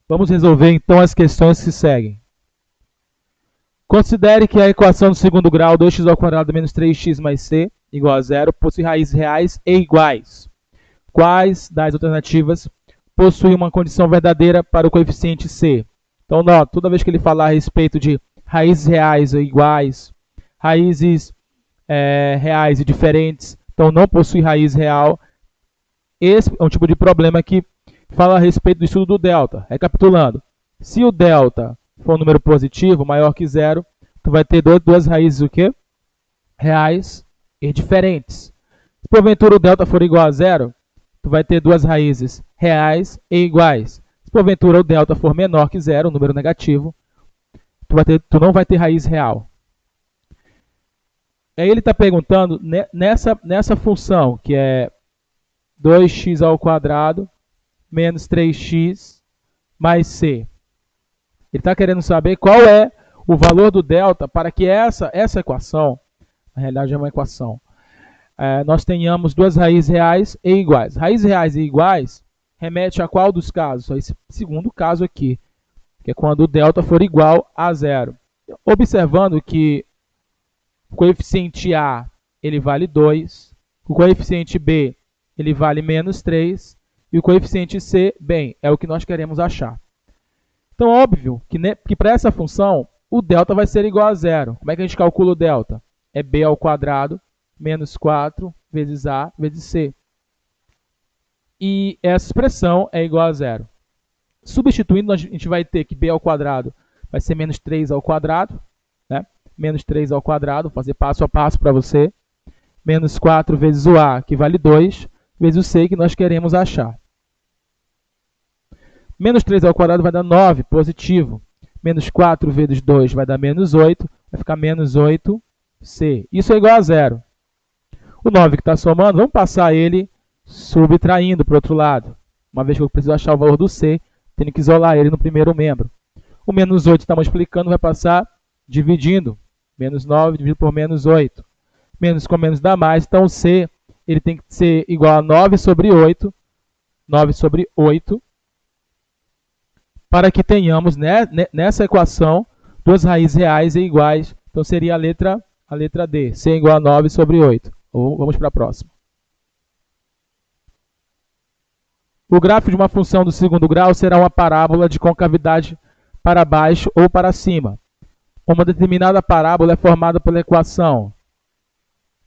Vamos resolver então as questões que seguem. Considere que a equação do segundo grau 2x² menos 3x mais c igual a zero possui raízes reais e iguais. Quais das alternativas possui uma condição verdadeira para o coeficiente c? Então, nota, toda vez que ele falar a respeito de raízes reais ou iguais, raízes reais e diferentes, então não possui raiz real, esse é um tipo de problema que fala a respeito do estudo do delta. Recapitulando, se o delta for um número positivo, maior que zero, tu vai ter duas raízes o quê? Reais e diferentes. Se porventura o delta for igual a zero, tu vai ter duas raízes reais e iguais. Se porventura o delta for menor que zero, um número negativo, tu não vai ter raiz real. Aí ele está perguntando nessa função, que é 2x² menos 3x mais c. Ele está querendo saber qual é o valor do delta para que essa equação, na realidade é uma equação, nós tenhamos duas raízes reais e iguais. Raízes reais e iguais remete a qual dos casos? A esse segundo caso aqui, que é quando o delta for igual a zero. Observando que o coeficiente A ele vale 2, o coeficiente B ele vale menos 3, e o coeficiente C, bem, é o que nós queremos achar. Então, óbvio que para essa função, o delta vai ser igual a zero. Como é que a gente calcula o delta? É b ao quadrado menos 4 vezes a vezes c. E essa expressão é igual a zero. Substituindo, a gente vai ter que b ao quadrado vai ser menos 3 ao quadrado, né? Menos 3 ao quadrado, vou fazer passo a passo para você. Menos 4 vezes o a, que vale 2, vezes o c, que nós queremos achar. Menos 3 ao quadrado vai dar 9, positivo. Menos 4 vezes 2 vai dar menos 8, vai ficar menos 8c. Isso é igual a zero. O 9 que está somando, vamos passar ele subtraindo para o outro lado. Uma vez que eu preciso achar o valor do c, tenho que isolar ele no primeiro membro. O menos 8 está multiplicando, vai passar dividindo. Menos 9 dividido por menos 8. Menos com menos dá mais, então o c ele tem que ser igual a 9 sobre 8. 9 sobre 8. Para que tenhamos nessa equação duas raízes reais e iguais. Então seria a letra D. C igual a 9 sobre 8. Ou vamos para a próxima. O gráfico de uma função do segundo grau será uma parábola de concavidade para baixo ou para cima. Uma determinada parábola é formada pela equação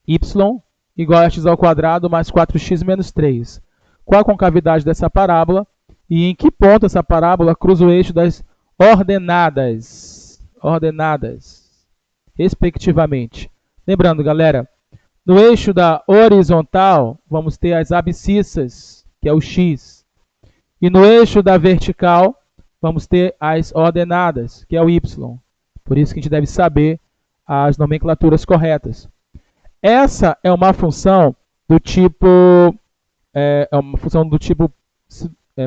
y igual a x² mais 4x menos 3. Qual a concavidade dessa parábola? E em que ponto essa parábola cruza o eixo das ordenadas, respectivamente. Lembrando, galera, no eixo da horizontal, vamos ter as abscissas, que é o x. E no eixo da vertical, vamos ter as ordenadas, que é o y. Por isso que a gente deve saber as nomenclaturas corretas. Essa é uma função do tipo,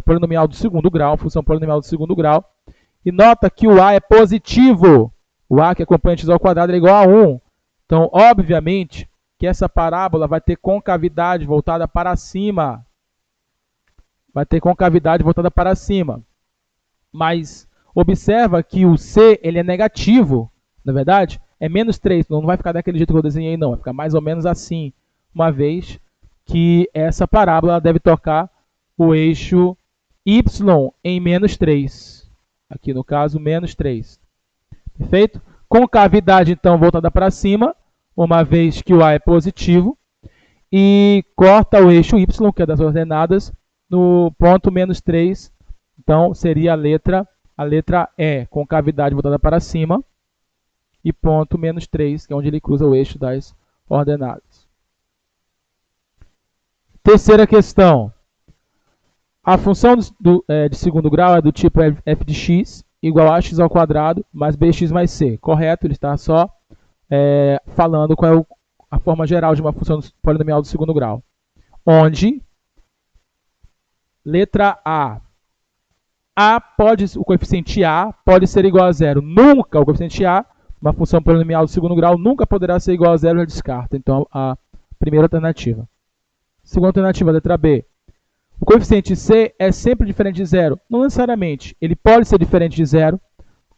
polinomial do segundo grau, função polinomial do segundo grau. E nota que o a é positivo. O a que acompanha x² é igual a 1. Então, obviamente, que essa parábola vai ter concavidade voltada para cima. Vai ter concavidade voltada para cima. Mas observa que o c ele é negativo, na verdade, é menos 3. Não vai ficar daquele jeito que eu desenhei, não. Vai ficar mais ou menos assim, uma vez que essa parábola deve tocar o eixo y em menos 3. Aqui no caso, menos 3. Perfeito? Concavidade, então, voltada para cima, uma vez que o a é positivo. E corta o eixo y, que é das ordenadas, no ponto menos 3. Então, seria a letra E, concavidade voltada para cima. E ponto menos 3, que é onde ele cruza o eixo das ordenadas. Terceira questão. A função de segundo grau é do tipo f de x igual a x² mais bx mais c. Correto, ele está só falando qual é a forma geral de uma função polinomial do segundo grau. Onde, letra A, o coeficiente A pode ser igual a zero. Nunca o coeficiente A, uma função polinomial do segundo grau, nunca poderá ser igual a zero, já descarta. Então, a primeira alternativa. Segunda alternativa, letra B. O coeficiente C é sempre diferente de zero. Não necessariamente. Ele pode ser diferente de zero,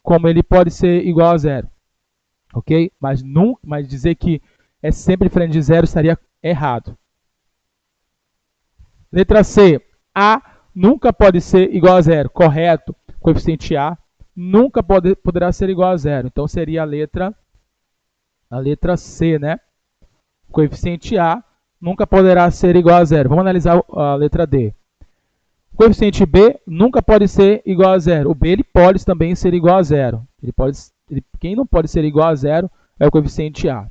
como ele pode ser igual a zero. Ok? Mas dizer que é sempre diferente de zero estaria errado. Letra C. A nunca pode ser igual a zero. Correto. Coeficiente A nunca poderá ser igual a zero. Então, seria a letra C, né? O coeficiente A nunca poderá ser igual a zero. Vamos analisar a letra D. O coeficiente B nunca pode ser igual a zero. O B ele pode também ser igual a zero. Quem não pode ser igual a zero é o coeficiente A.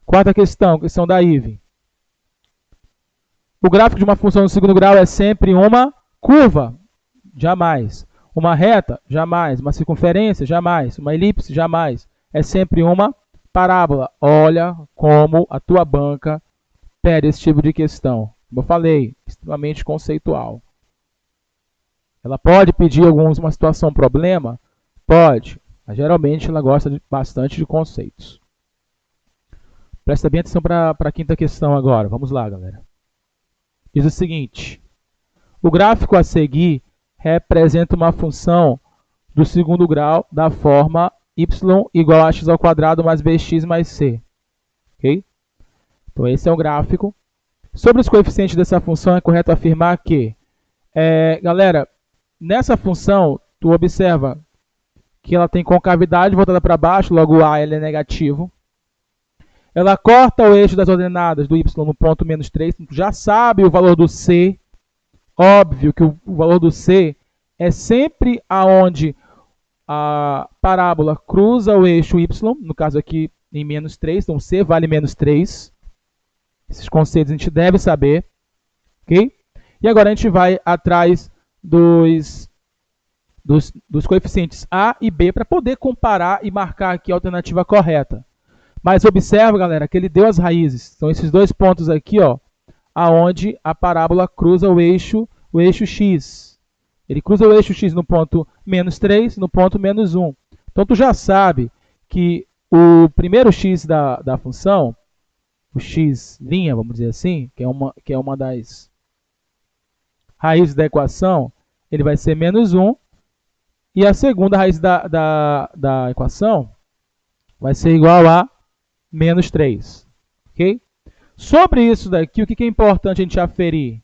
Quarta questão, questão da Ive. O gráfico de uma função no segundo grau é sempre uma curva? Jamais. Uma reta? Jamais. Uma circunferência? Jamais. Uma elipse? Jamais. É sempre uma parábola. Olha como a tua banca pede esse tipo de questão. Como eu falei, extremamente conceitual. Ela pode pedir uma situação, um problema? Pode. Mas geralmente ela gosta bastante de conceitos. Presta bem atenção para a quinta questão agora. Vamos lá, galera. Diz o seguinte. O gráfico a seguir representa uma função do segundo grau da forma y igual a x ao quadrado mais bx mais c. Ok? Então, esse é o gráfico. Sobre os coeficientes dessa função, é correto afirmar que, galera, nessa função, tu observa que ela tem concavidade voltada para baixo, logo o a ele é negativo. Ela corta o eixo das ordenadas do y no ponto menos 3, tu já sabe o valor do c. Óbvio que o valor do c é sempre aonde a parábola cruza o eixo y, no caso aqui em menos 3, então c vale menos 3. Esses conceitos a gente deve saber, ok? E agora a gente vai atrás dos coeficientes a e b para poder comparar e marcar aqui a alternativa correta. Mas observa, galera, que ele deu as raízes. São esses dois pontos aqui, ó, aonde a parábola cruza o eixo x. Ele cruza o eixo x no ponto menos 3, no ponto menos 1. Então, tu já sabe que o primeiro x da função, o x', vamos dizer assim, que é uma das raízes da equação, ele vai ser menos 1. E a segunda raiz da equação vai ser igual a menos 3. Ok? Sobre isso daqui, o que é importante a gente aferir?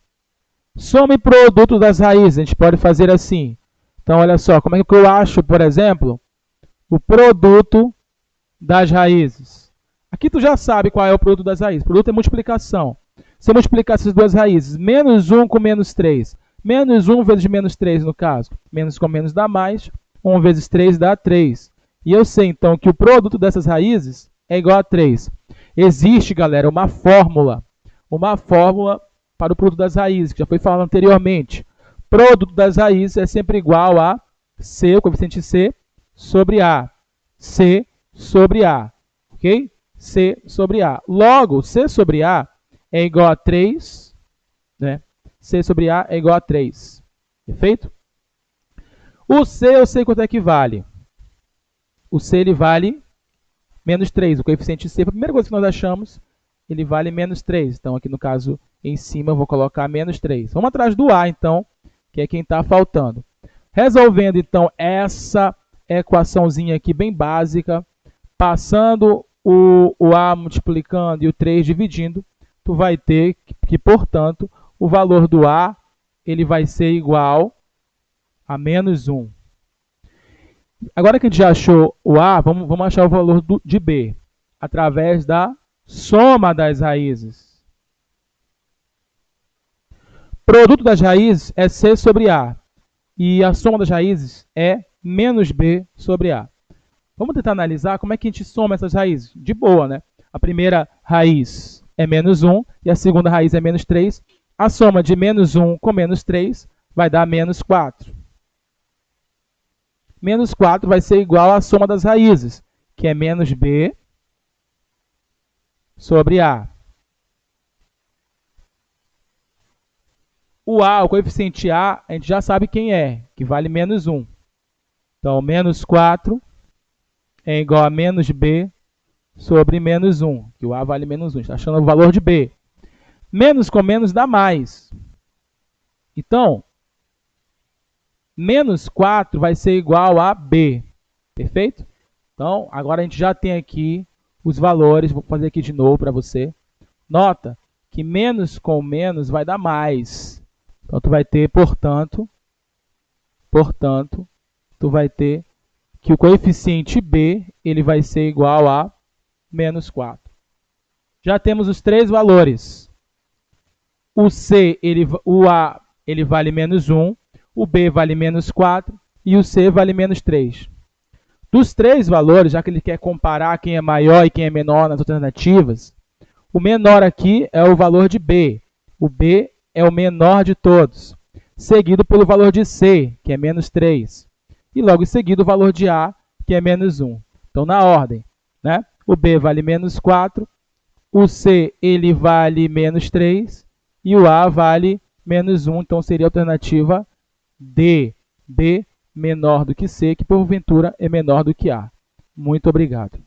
Soma e produto das raízes. A gente pode fazer assim. Então, olha só, como é que eu acho, por exemplo, o produto das raízes? Aqui tu já sabe qual é o produto das raízes. O produto é multiplicação. Se eu multiplicar essas duas raízes, menos 1 com menos 3, menos 1 vezes menos 3, no caso, menos com menos dá mais, 1 vezes 3 dá 3. E eu sei, então, que o produto dessas raízes é igual a 3. Existe, galera, uma fórmula para o produto das raízes, que já foi falado anteriormente. Produto das raízes é sempre igual a C, o coeficiente C, sobre A. C sobre A. Ok? C sobre A. Logo, C sobre A é igual a 3, né? C sobre A é igual a 3. Perfeito? O C eu sei quanto é que vale. O C ele vale menos 3. O coeficiente C, a primeira coisa que nós achamos, ele vale menos 3. Então, aqui no caso, em cima, eu vou colocar menos 3. Vamos atrás do A, então, que é quem está faltando. Resolvendo, então, essa equaçãozinha aqui bem básica, passando o A multiplicando e o 3 dividindo, tu vai ter que, portanto, o valor do A ele vai ser igual a menos 1. Agora que a gente já achou o A, vamos achar o valor de B, através da soma das raízes. Produto das raízes é C sobre A, e a soma das raízes é menos B sobre A. Vamos tentar analisar como é que a gente soma essas raízes. De boa, né? A primeira raiz é menos 1, e a segunda raiz é menos 3. A soma de menos 1 com menos 3 vai dar menos 4. Menos 4 vai ser igual à soma das raízes, que é menos B sobre A. O A, o coeficiente A, a gente já sabe quem é, que vale menos 1. Então, menos 4 é igual a menos B sobre menos 1, que o A vale menos 1. Está achando o valor de B. Menos com menos dá mais. Então, menos 4 vai ser igual a B. Perfeito? Então, agora a gente já tem aqui os valores. Vou fazer aqui de novo para você. Nota que menos com menos vai dar mais. Então, tu vai ter, portanto, tu vai ter que o coeficiente B ele vai ser igual a menos 4. Já temos os três valores. O A ele vale menos 1, o B vale menos 4 e o C vale menos 3. Dos três valores, já que ele quer comparar quem é maior e quem é menor nas alternativas, o menor aqui é o valor de B. O B é o menor de todos, seguido pelo valor de C, que é menos 3. E logo em seguida o valor de A, que é menos 1. Então, na ordem, né? O B vale menos 4, o C ele vale menos 3 e o A vale menos 1. Então, seria a alternativa D. B menor do que C, que porventura é menor do que A. Muito obrigado.